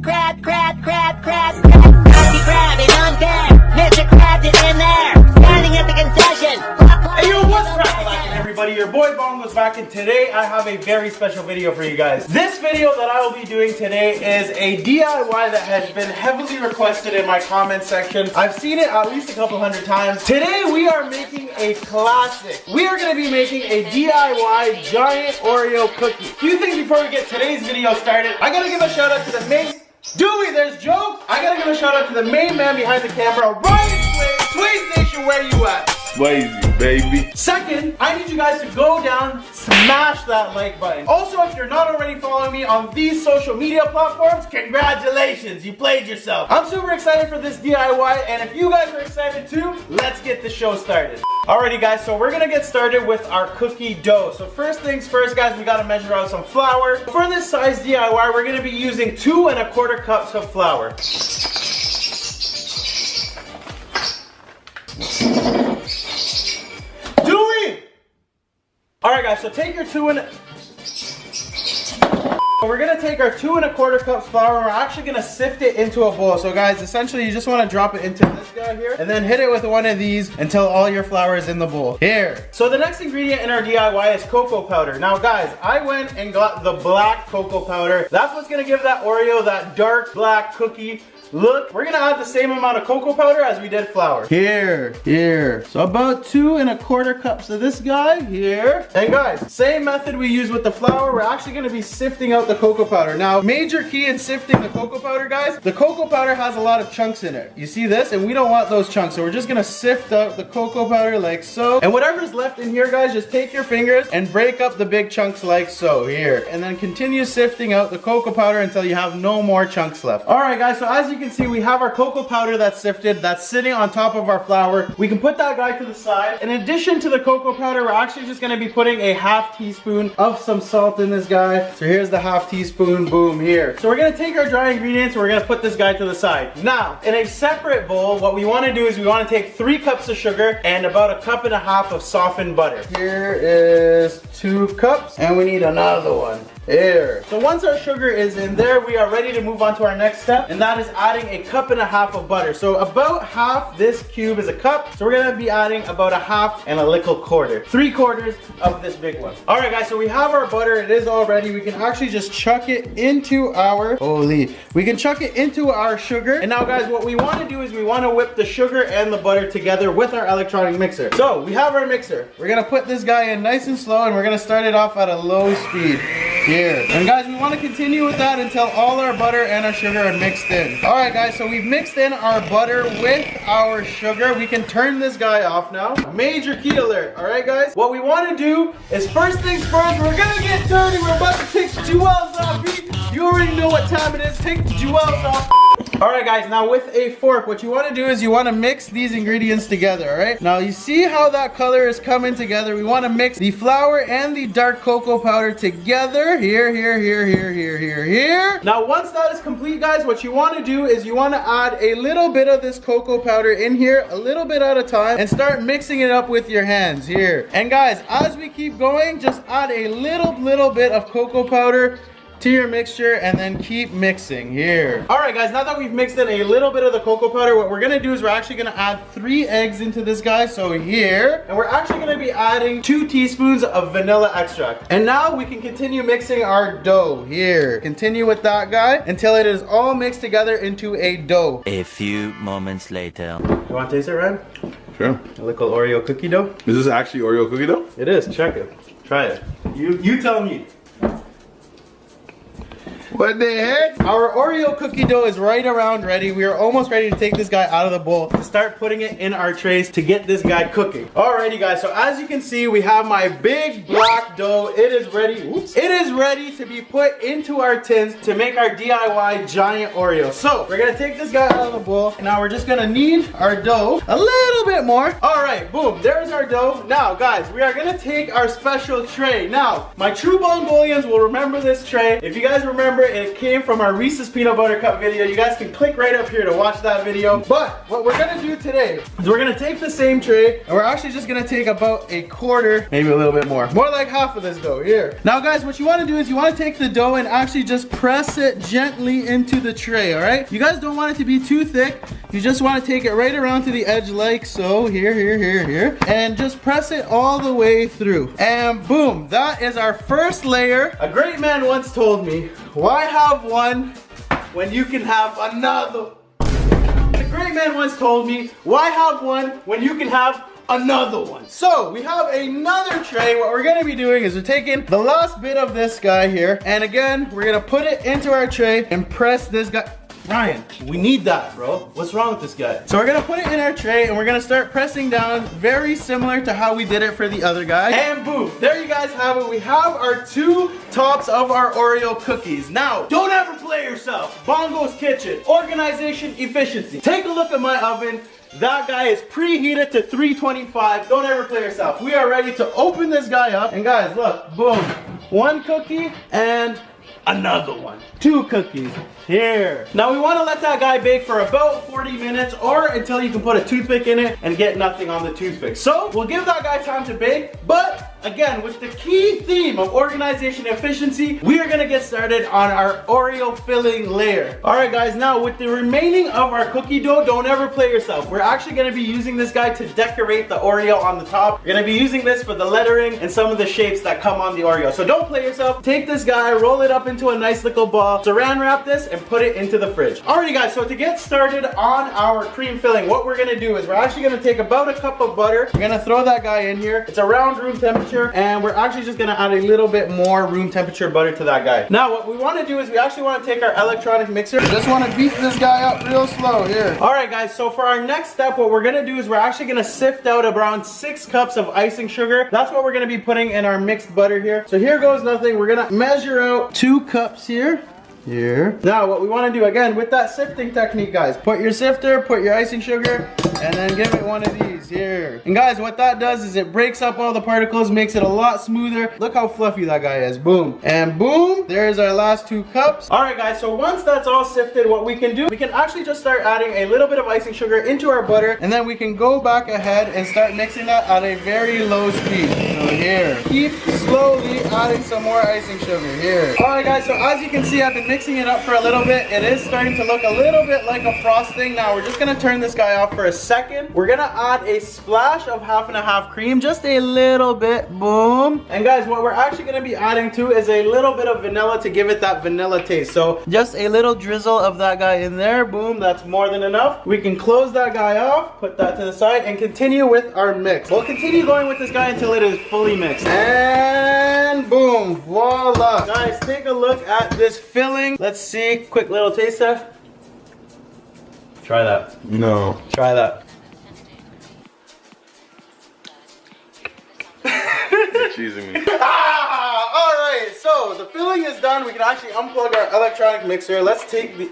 Crab, crab, crab, crab, crab, crabby crab is unfair. Mr. Krabs is in there, standing at the concession. Hey yo, what's cracking everybody? Your boy Bongo's back, and today I have a very special video for you guys. This video that I will be doing today is a DIY that has been heavily requested in my comment section. I've seen it at least a couple hundred times. Today we are making a classic. We are going to be making a DIY giant Oreo cookie. A few things before we get today's video started. I gotta give a shout out to the main Dewey, there's Joe. I gotta give a shout out to the main man behind the camera, Ryan Swayze Nation, where you at? Swayze, baby. Second, I need you guys to go down, smash that like button. Also, if you're not already following me on these social media platforms, congratulations, you played yourself. I'm super excited for this DIY, and if you guys are excited too, let's get the show started. Alrighty guys, so we're gonna get started with our cookie dough. So first things first guys, we gotta measure out some flour. For this size DIY, we're gonna be using 2 1/4 cups of flour. Alright guys, so take your we're gonna take our 2 1/4 cups flour, and we're actually gonna sift it into a bowl. So guys, essentially you just wanna drop it into this guy here, and then hit it with one of these until all your flour is in the bowl. Here. So the next ingredient in our DIY is cocoa powder. Now guys, I went and got the black cocoa powder. That's what's gonna give that Oreo that dark black cookie look. We're gonna add the same amount of cocoa powder as we did flour. Here. So about 2 1/4 cups of this guy here. And guys, same method we use with the flour. We're actually gonna be sifting out the cocoa powder. Now, major key in sifting the cocoa powder, guys, the cocoa powder has a lot of chunks in it. You see this? And we don't want those chunks. So we're just gonna sift out the cocoa powder like so. And whatever's left in here, guys, just take your fingers and break up the big chunks like so here. And then continue sifting out the cocoa powder until you have no more chunks left. All right, guys, so as you can see, we have our cocoa powder that's sifted, that's sitting on top of our flour. We can put that guy to the side. In addition to the cocoa powder, we're actually just gonna be putting a 1/2 teaspoon of some salt in this guy. So here's the 1/2 teaspoon, boom, here. So we're gonna take our dry ingredients and we're gonna put this guy to the side. Now, in a separate bowl, what we wanna do is we wanna take 3 cups of sugar and about 1.5 cups of softened butter. Here is 2 cups, and we need another one. Here. So once our sugar is in there, we are ready to move on to our next step, and that is adding 1.5 cups of butter. So about half this cube is a cup, so we're gonna be adding about 1/2 and a little quarter. 3/4 of this big one. All right guys, so we have our butter, it is all ready. We can actually just chuck it into our, we can chuck it into our sugar. And now guys, what we wanna do is we wanna whip the sugar and the butter together with our electronic mixer. So we have our mixer. We're gonna put this guy in nice and slow, and we're gonna start it off at a low speed. Here. And guys, we want to continue with that until all our butter and our sugar are mixed in. All right guys, so we've mixed in our butter with our sugar. We can turn this guy off now. Major key alert. All right guys, what we want to do is first things first, we're gonna get dirty. We're about to take the jewels off. You already know what time it is. Take the jewels off. Alright guys, now with a fork, what you want to do is you want to mix these ingredients together, alright? Now you see how that color is coming together. We want to mix the flour and the dark cocoa powder together. Here. Now once that is complete guys, what you want to do is you want to add a little bit of this cocoa powder in here, a little bit at a time, and start mixing it up with your hands here. And guys, as we keep going, just add a little bit of cocoa powder to your mixture, and then keep mixing here. All right guys, now that we've mixed in a little bit of the cocoa powder, what we're gonna do is we're actually gonna add 3 eggs into this guy, so here, and we're actually gonna be adding 2 teaspoons of vanilla extract. And now we can continue mixing our dough here. Continue with that guy until it is all mixed together into a dough. A few moments later. You wanna taste it, Ryan? Sure. A little Oreo cookie dough? Is this actually Oreo cookie dough? It is, check it. Try it. You tell me. What the heck? Our Oreo cookie dough is right around ready. We are almost ready to take this guy out of the bowl to start putting it in our trays to get this guy cooking. Alrighty guys, so as you can see, we have my big black dough. It is ready. Oops. It is ready to be put into our tins to make our DIY giant Oreo. So we're gonna take this guy out of the bowl, and now we're just gonna knead our dough a little bit more. Alright, boom, there's our dough. Now guys, we are gonna take our special tray. Now, my true Mongolians will remember this tray. If you guys remember it. It came from our Reese's Peanut Butter Cup video. You guys can click right up here to watch that video. But what we're gonna do today is we're gonna take the same tray and we're actually just gonna take about a quarter, maybe a little bit more like half of this dough here. Now guys, what you wanna do is you wanna take the dough and actually just press it gently into the tray, all right? You guys don't want it to be too thick. You just wanna take it right around to the edge like so, here, and just press it all the way through. And boom, that is our first layer. A great man once told me, why have one when you can have another? A great man once told me, why have one when you can have another one? So we have another tray. What we're gonna be doing is we're taking the last bit of this guy here, and again, we're gonna put it into our tray and press this guy. Ryan, we need that, bro. What's wrong with this guy? So we're gonna put it in our tray and we're gonna start pressing down, very similar to how we did it for the other guy. And boom, there you guys have it. We have our two tops of our Oreo cookies. Now, don't ever play yourself. Bongo's Kitchen, organization, efficiency. Take a look at my oven. That guy is preheated to 325. Don't ever play yourself. We are ready to open this guy up. And guys, look, boom. One cookie and another one. Two cookies here. Now we want to let that guy bake for about 40 minutes or until you can put a toothpick in it and get nothing on the toothpick. So we'll give that guy time to bake, but again, with the key theme of organization and efficiency, we are gonna get started on our Oreo filling layer. All right guys, now with the remaining of our cookie dough, don't ever play yourself. We're actually gonna be using this guy to decorate the Oreo on the top. We're gonna be using this for the lettering and some of the shapes that come on the Oreo. So don't play yourself. Take this guy, roll it up into a nice little ball, saran wrap this, and put it into the fridge. Alrighty guys, so to get started on our cream filling, what we're gonna do is we're actually gonna take about a cup of butter. We're gonna throw that guy in here. It's around room temperature, and we're actually just gonna add a little bit more room temperature butter to that guy. Now what we wanna do is we actually wanna take our electronic mixer. Just wanna beat this guy up real slow here. Alright guys, so for our next step, what we're gonna do is we're actually gonna sift out around 6 cups of icing sugar. That's what we're gonna be putting in our mixed butter here. So here goes nothing. We're gonna measure out 2 cups here. Now what we want to do again with that sifting technique, guys, put your sifter, put your icing sugar, and then give it one of these here. And guys, what that does is it breaks up all the particles, makes it a lot smoother. Look how fluffy that guy is. Boom and boom, there's our last 2 cups. All right guys, so once that's all sifted, what we can do, we can actually just start adding a little bit of icing sugar into our butter, and then we can go back ahead and start mixing that at a very low speed. So here, keep slowly adding some more icing sugar here. All right guys, so as you can see, I've been mixing it up for a little bit. It is starting to look a little bit like a frosting. Now we're just gonna turn this guy off for a second. We're gonna add a splash of 1/2 cream, just a little bit. Boom. And guys, what we're actually gonna be adding to is a little bit of vanilla to give it that vanilla taste. So just a little drizzle of that guy in there. Boom, that's more than enough. We can close that guy off, put that to the side, and continue with our mix. We'll continue going with this guy until it is fully mixed. And boom, voila. Guys, take a look at this filling. Let's see, quick little taste test. Try that. No. Try that. You're cheesing me. Alright, so the filling is done. We can actually unplug our electronic mixer. Let's take the...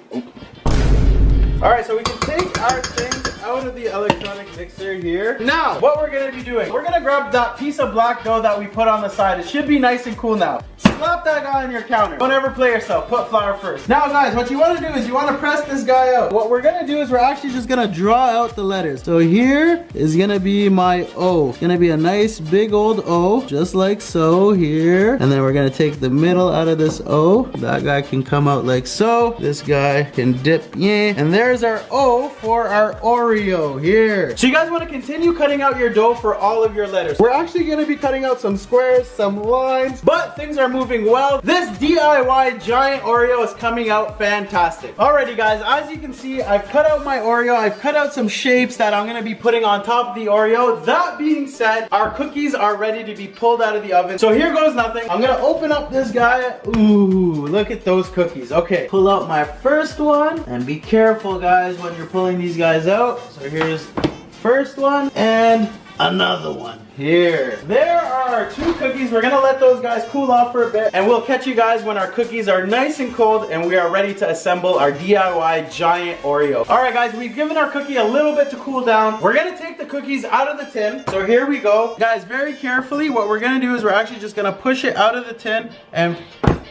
Alright, so we can take our things out of the electronic mixer here. Now, what we're gonna be doing, we're gonna grab that piece of black dough that we put on the side. It should be nice and cool now. Slap that guy on your counter. Don't ever play yourself. Put flour first. Now guys, what you want to do is you want to press this guy out. What we're going to do is we're actually just going to draw out the letters. So here is going to be my O. It's going to be a nice big old O, just like so here. And then we're going to take the middle out of this O. That guy can come out like so. This guy can dip, yeah. And there's our O for our Oreo here. So you guys want to continue cutting out your dough for all of your letters. We're actually going to be cutting out some squares, some lines, but things are moving well. This DIY giant Oreo is coming out fantastic. Alrighty guys, as you can see, I've cut out my Oreo. I've cut out some shapes that I'm gonna be putting on top of the Oreo. That being said, our cookies are ready to be pulled out of the oven. So here goes nothing. I'm gonna open up this guy. Ooh, look at those cookies. Okay, pull out my first one, and be careful guys when you're pulling these guys out. So here's the first one and another one. Here. There are our 2 cookies. We're gonna let those guys cool off for a bit, and we'll catch you guys when our cookies are nice and cold and we are ready to assemble our DIY giant Oreo. All right, guys, we've given our cookie a little bit to cool down. We're gonna take the cookies out of the tin. So here we go. Guys, very carefully, what we're gonna do is we're actually just gonna push it out of the tin and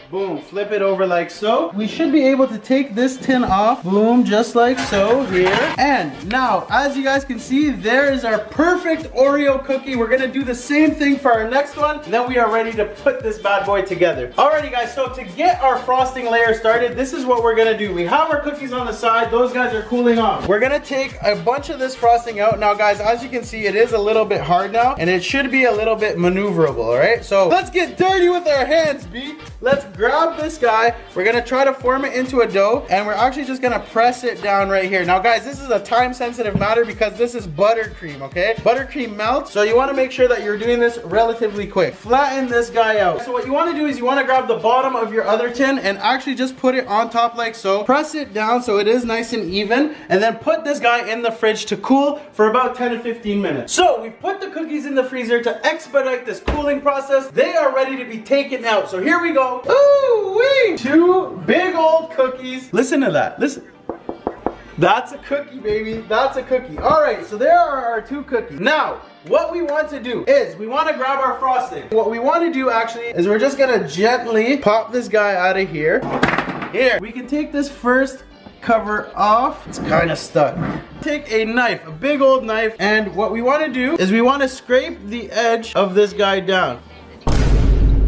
boom, flip it over like so. We should be able to take this tin off. Boom, just like so here. And now, as you guys can see, there is our perfect Oreo cookie. We're gonna do the same thing for our next one. And then we are ready to put this bad boy together. Alrighty guys, so to get our frosting layer started, this is what we're gonna do. We have our cookies on the side. Those guys are cooling off. We're gonna take a bunch of this frosting out. Now guys, as you can see, it is a little bit hard now. And it should be a little bit maneuverable, alright? So let's get dirty with our hands, B. Let's grab this guy. We're gonna try to form it into a dough, and we're actually just gonna press it down right here. Now guys, this is a time sensitive matter because this is buttercream, okay? Buttercream melts, so you wanna make sure that you're doing this relatively quick. Flatten this guy out. So what you wanna do is you wanna grab the bottom of your other tin and actually just put it on top like so. Press it down so it is nice and even, and then put this guy in the fridge to cool for about 10 to 15 minutes. So we've put the cookies in the freezer to expedite this cooling process. They are ready to be taken out. So here we go. Ooh-wee! 2 big old cookies. Listen to that. Listen. That's a cookie, baby. That's a cookie. All right, so there are our 2 cookies. Now, what we want to do is we want to grab our frosting. What we want to do actually is we're just gonna gently pop this guy out of here. Here, we can take this first cover off. It's kind of stuck. Take a knife, a big old knife, and what we want to do is we want to scrape the edge of this guy down.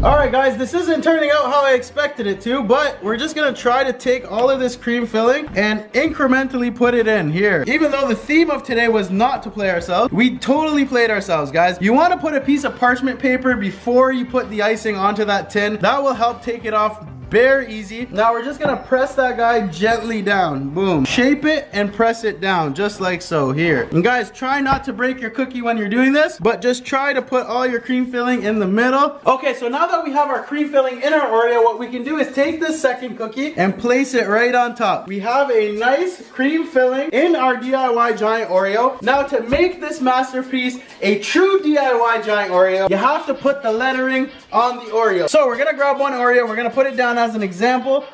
Alright guys, this isn't turning out how I expected it to, but we're just gonna try to take all of this cream filling and incrementally put it in here. Even though the theme of today was not to play ourselves, we totally played ourselves, guys. You want to put a piece of parchment paper before you put the icing onto that tin. That will help take it off very easy. Now we're just gonna press that guy gently down. Boom. Shape it and press it down just like so here. And guys, try not to break your cookie when you're doing this, but just try to put all your cream filling in the middle. Okay, so now that we have our cream filling in our Oreo, what we can do is take this second cookie and place it right on top. We have a nice cream filling in our DIY giant Oreo. Now to make this masterpiece a true DIY giant Oreo, you have to put the lettering on the Oreo. So we're gonna grab one Oreo, we're gonna put it down as an example.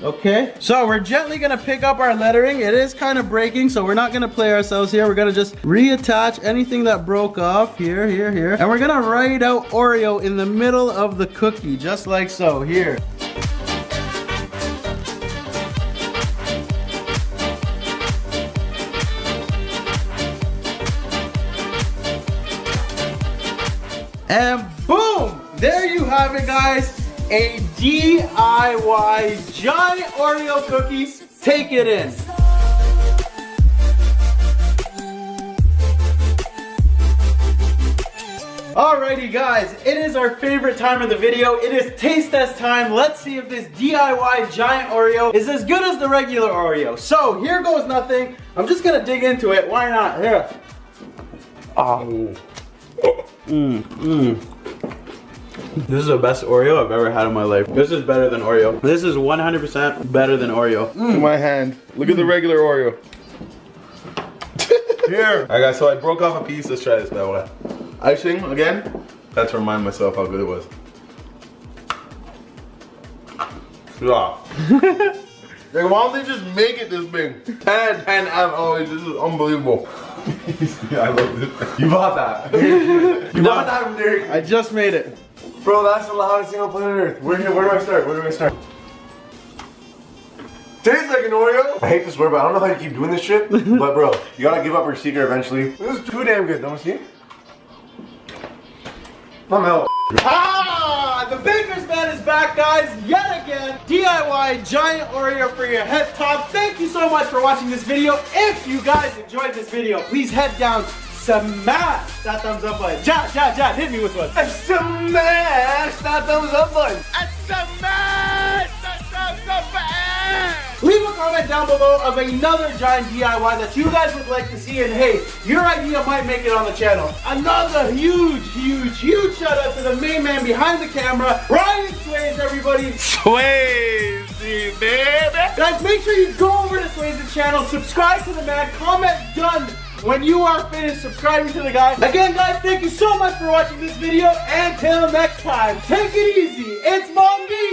Okay, so we're gently gonna pick up our lettering. It is kind of breaking, so we're not gonna play ourselves here. We're gonna just reattach anything that broke off here, here, here. And we're gonna write out Oreo in the middle of the cookie, just like so, here. And boom! There you have it, guys. A DIY giant Oreo cookies. Take it in. Alrighty guys, it is our favorite time of the video. It is taste test time. Let's see if this DIY giant Oreo is as good as the regular Oreo. So here goes nothing. I'm just gonna dig into it. Why not? Here. Oh. This is the best Oreo I've ever had in my life. This is better than Oreo. This is 100% better than Oreo. My hand. Look at the regular Oreo. Here. Alright guys, so I broke off a piece. Let's try this bad boy. Icing again. That's to remind myself how good it was. Yeah. Like, why don't they just make it this big? 10 out of 10 as always. This is unbelievable. Yeah, I love this. You bought that. You bought that from Derek. I just made it. Bro, that's the loudest thing on planet Earth. Where do I start? Where do I start? Tastes like an Oreo. I hate to swear, but I don't know how you keep doing this shit. But bro, you gotta give up your secret eventually. This is too damn good, don't you see? I'm hell. Ah! The Baker's Man is back, guys, yet again. DIY giant Oreo for your head top. Thank you so much for watching this video. If you guys enjoyed this video, please head down, smash that thumbs up button. Jad, hit me with one. Smash that thumbs up button. Smash that thumbs up button. Leave a comment down below of another giant DIY that you guys would like to see, and hey, your idea might make it on the channel. Another huge shout out to the main man behind the camera, Ryan Swayze, everybody. Swayze, baby. Guys, make sure you go over to Swayze's channel, subscribe to the man, comment done when you are finished subscribing to the guy. Again, guys, thank you so much for watching this video. And till next time, take it easy. It's Mom B.